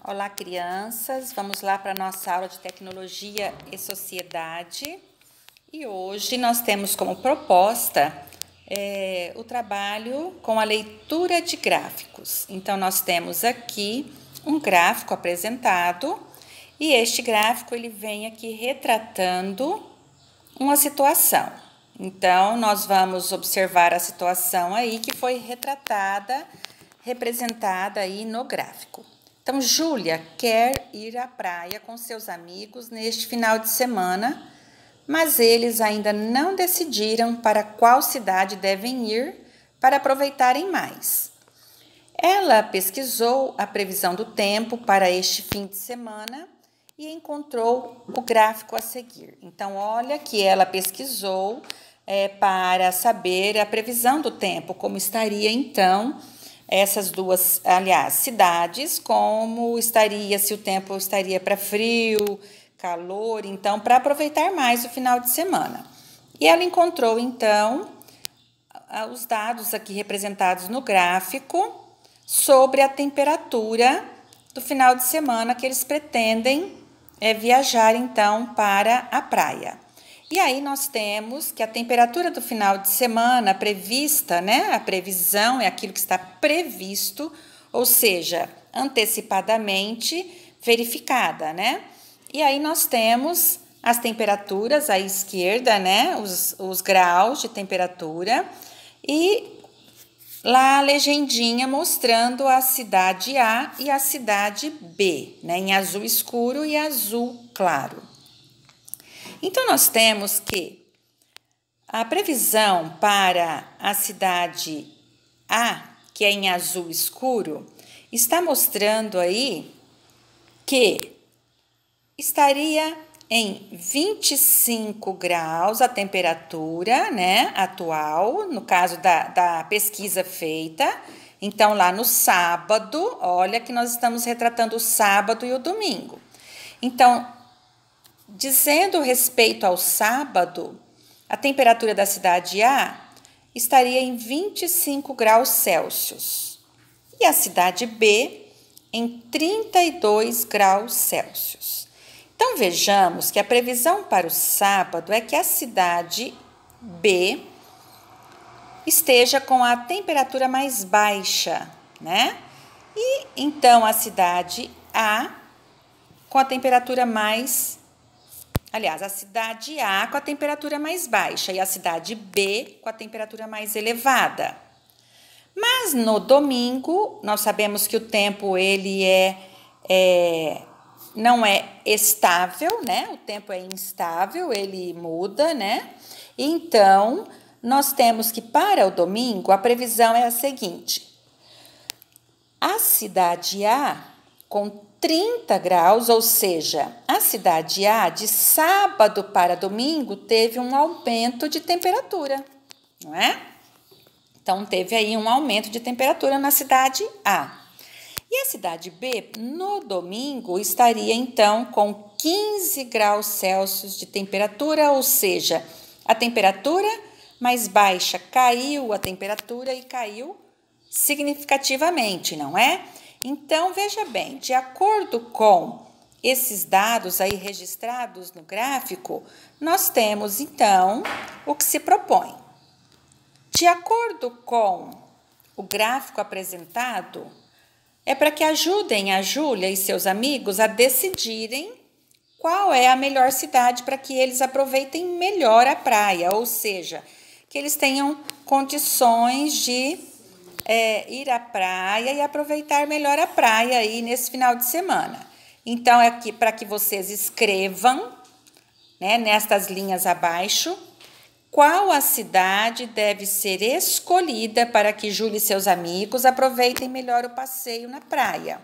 Olá, crianças! Vamos lá para a nossa aula de Tecnologia e Sociedade. E hoje nós temos como proposta o trabalho com a leitura de gráficos. Então, nós temos aqui um gráfico apresentado e este gráfico ele vem aqui retratando uma situação. Então, nós vamos observar a situação aí que foi representada aí no gráfico. Então, Júlia quer ir à praia com seus amigos neste final de semana, mas eles ainda não decidiram para qual cidade devem ir para aproveitarem mais. Ela pesquisou a previsão do tempo para este fim de semana e encontrou o gráfico a seguir. Então, olha que ela pesquisou para saber a previsão do tempo, como estaria então essas duas, aliás, cidades, como estaria, se o tempo estaria para frio, calor, então, para aproveitar mais o final de semana. E ela encontrou, então, os dados aqui representados no gráfico sobre a temperatura do final de semana que eles pretendem viajar, então, para a praia. E aí nós temos que a temperatura do final de semana prevista, né? A previsão é aquilo que está previsto, ou seja, antecipadamente verificada, né? E aí nós temos as temperaturas à esquerda, né? Os graus de temperatura e lá a legendinha mostrando a cidade A e a cidade B, né? Em azul escuro e azul claro. Então, nós temos que a previsão para a cidade A, que é em azul escuro, está mostrando aí que estaria em 25 graus a temperatura, né, atual, no caso da pesquisa feita. Então, lá no sábado, olha que nós estamos retratando o sábado e o domingo. Então, dizendo respeito ao sábado, a temperatura da cidade A estaria em 25 graus Celsius e a cidade B em 32 graus Celsius. Então, vejamos que a previsão para o sábado é que a cidade B esteja com a temperatura mais baixa, né? E então a cidade A com a temperatura mais Aliás, a cidade A com a temperatura mais baixa e a cidade B com a temperatura mais elevada. Mas no domingo, nós sabemos que o tempo ele não é estável, né? O tempo é instável, ele muda, né? Então, nós temos que para o domingo a previsão é a seguinte: a cidade A com 30 graus, ou seja, a cidade A de sábado para domingo teve um aumento de temperatura, não é? Então, teve aí um aumento de temperatura na cidade A. E a cidade B, no domingo, estaria então com 15 graus Celsius de temperatura, ou seja, a temperatura mais baixa caiu a temperatura e caiu significativamente, não é? Então, veja bem, de acordo com esses dados aí registrados no gráfico, nós temos, então, o que se propõe. De acordo com o gráfico apresentado, é para que ajudem a Júlia e seus amigos a decidirem qual é a melhor cidade para que eles aproveitem melhor a praia, ou seja, que eles tenham condições de ir à praia e aproveitar melhor a praia aí nesse final de semana. Então, é aqui para que vocês escrevam, né, nestas linhas abaixo, qual a cidade deve ser escolhida para que Júlia e seus amigos aproveitem melhor o passeio na praia.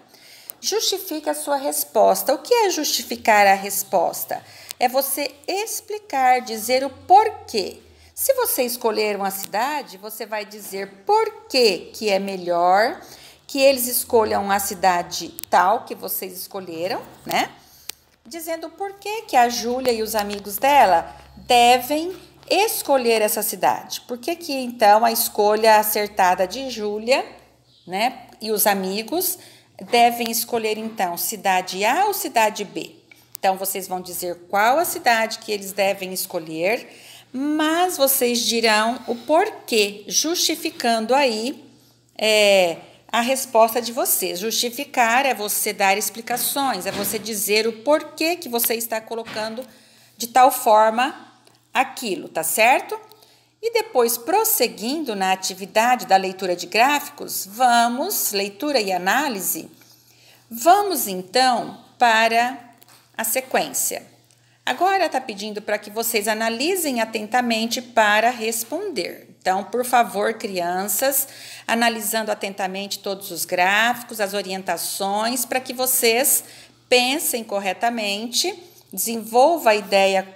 Justifique a sua resposta. O que é justificar a resposta? É você explicar, dizer o porquê. Se você escolher uma cidade, você vai dizer por que é melhor que eles escolham a cidade tal que vocês escolheram, né? Dizendo por que a Júlia e os amigos dela devem escolher essa cidade. Por que então a escolha acertada de Júlia, né, e os amigos devem escolher, então, cidade A ou cidade B? Então, vocês vão dizer qual a cidade que eles devem escolher, mas vocês dirão o porquê, justificando aí a resposta de vocês. Justificar é você dar explicações, é você dizer o porquê que você está colocando de tal forma aquilo, tá certo? E depois, prosseguindo na atividade da leitura de gráficos, leitura e análise, vamos então para a sequência. Agora está pedindo para que vocês analisem atentamente para responder. Então, por favor, crianças, analisando atentamente todos os gráficos, as orientações, para que vocês pensem corretamente, desenvolvam a ideia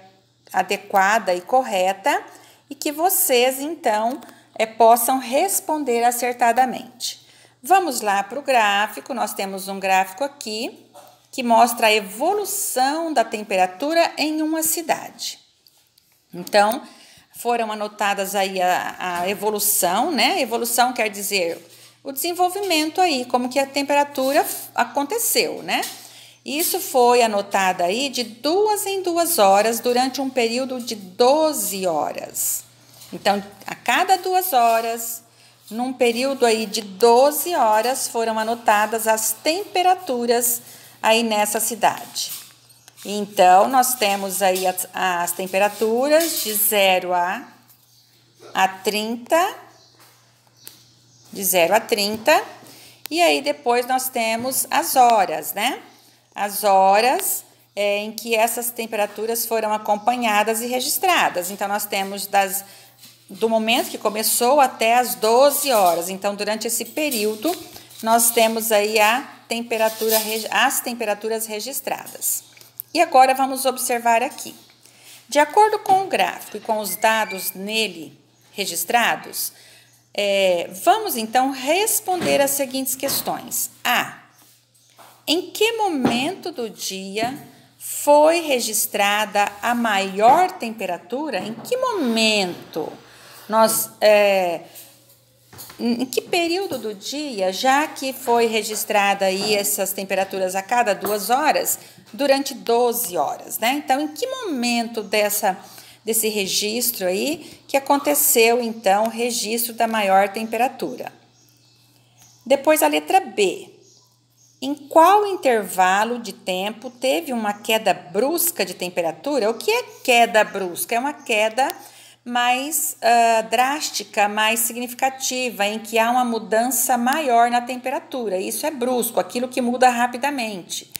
adequada e correta e que vocês, então, possam responder acertadamente. Vamos lá para o gráfico. Nós temos um gráfico aqui que mostra a evolução da temperatura em uma cidade. Então, foram anotadas aí a evolução, né? Evolução quer dizer o desenvolvimento aí, como que a temperatura aconteceu, né? Isso foi anotado aí de 2 em 2 horas durante um período de 12 horas. Então, a cada 2 horas, num período aí de 12 horas, foram anotadas as temperaturas aí nessa cidade. Então, nós temos aí as temperaturas de 0 a 30, de 0 a 30, e aí depois nós temos as horas, né? As horas em que essas temperaturas foram acompanhadas e registradas. Então, nós temos do momento que começou até as 12 horas. Então, durante esse período, nós temos aí as temperaturas registradas. E agora vamos observar aqui. De acordo com o gráfico e com os dados nele registrados, vamos então responder as seguintes questões. A. Em que momento do dia foi registrada a maior temperatura? Em que momento? Em que período do dia, já que foi registrada aí essas temperaturas a cada 2 horas, durante 12 horas, né? Então, em que momento desse registro aí que aconteceu, então, o registro da maior temperatura? Depois, a letra B. Em qual intervalo de tempo teve uma queda brusca de temperatura? O que é queda brusca? É uma queda mais drástica, mais significativa, em que há uma mudança maior na temperatura. Isso é brusco, aquilo que muda rapidamente,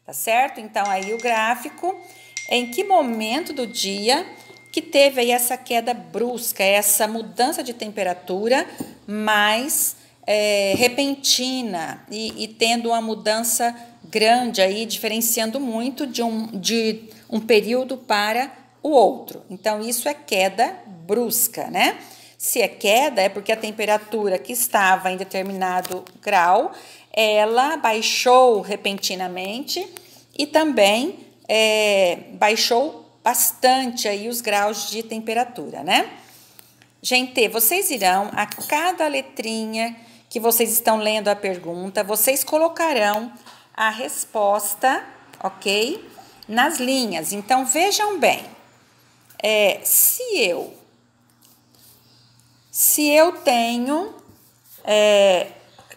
tá certo? Então, aí o gráfico, em que momento do dia que teve aí essa queda brusca, essa mudança de temperatura mais repentina e tendo uma mudança grande aí, diferenciando muito de um período para o outro. Então, isso é queda brusca, né? Se é queda, é porque a temperatura que estava em determinado grau, ela baixou repentinamente e também baixou bastante aí os graus de temperatura, né? Gente, vocês irão, a cada letrinha que vocês estão lendo a pergunta, vocês colocarão a resposta, ok? Nas linhas. Então, vejam bem. Se eu tenho,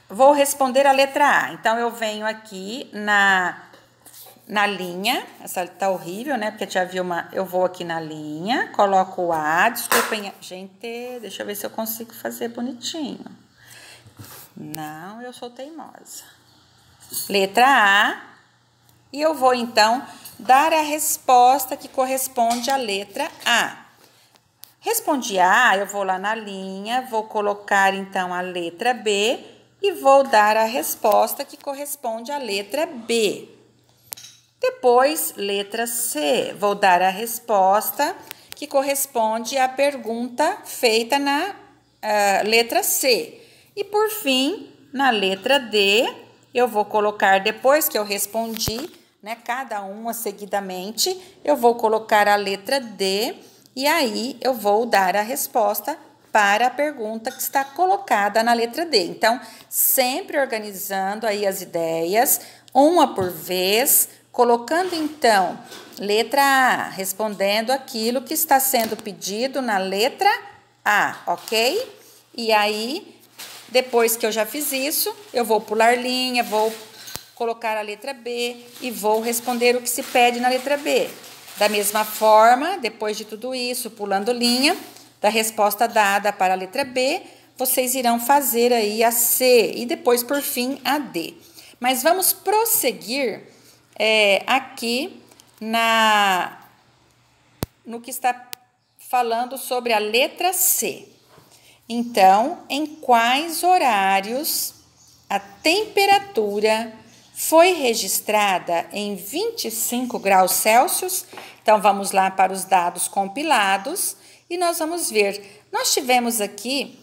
vou responder a letra A. Então, eu venho aqui na linha, essa tá horrível, né? Porque a tia Vilma, eu vou aqui na linha, coloco o A, desculpem, gente, deixa eu ver se eu consigo fazer bonitinho. Não, eu sou teimosa. Letra A, e eu vou, então, dar a resposta que corresponde à letra A. Respondi A, eu vou lá na linha, vou colocar, então, a letra B e vou dar a resposta que corresponde à letra B. Depois, letra C, vou dar a resposta que corresponde à pergunta feita na letra C. E, por fim, na letra D, eu vou colocar, depois que eu respondi, né, cada uma seguidamente, eu vou colocar a letra D e aí eu vou dar a resposta para a pergunta que está colocada na letra D. Então, sempre organizando aí as ideias, uma por vez, colocando então letra A, respondendo aquilo que está sendo pedido na letra A, ok? E aí, depois que eu já fiz isso, eu vou pular linha, vou colocar a letra B e vou responder o que se pede na letra B. Da mesma forma, depois de tudo isso, pulando linha, da resposta dada para a letra B, vocês irão fazer aí a C e depois, por fim, a D. Mas vamos prosseguir aqui no que está falando sobre a letra C. Então, em quais horários a temperatura foi registrada em 25 graus Celsius? Então, vamos lá para os dados compilados e nós vamos ver. Nós tivemos aqui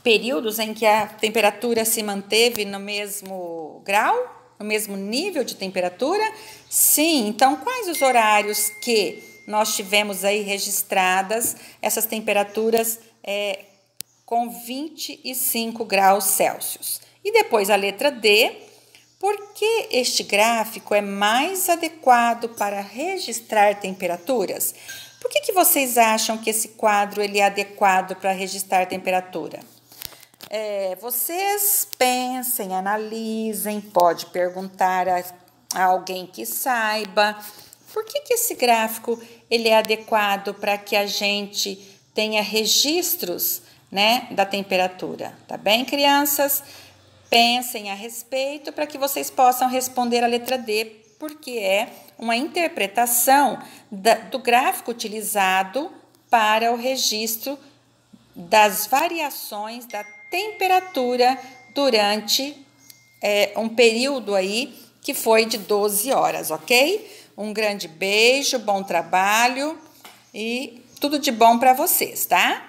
períodos em que a temperatura se manteve no mesmo grau, no mesmo nível de temperatura? Sim, então quais os horários que nós tivemos aí registradas essas temperaturas com 25 graus Celsius? E depois a letra D. Por que este gráfico é mais adequado para registrar temperaturas? Por que vocês acham que esse quadro ele é adequado para registrar temperatura? Vocês pensem, analisem, pode perguntar a alguém que saiba. Por que esse gráfico ele é adequado para que a gente tenha registros, né, da temperatura? Tá bem, crianças? Pensem a respeito para que vocês possam responder a letra D, porque é uma interpretação do gráfico utilizado para o registro das variações da temperatura durante um período aí que foi de 12 horas, ok? Um grande beijo, bom trabalho e tudo de bom para vocês, tá?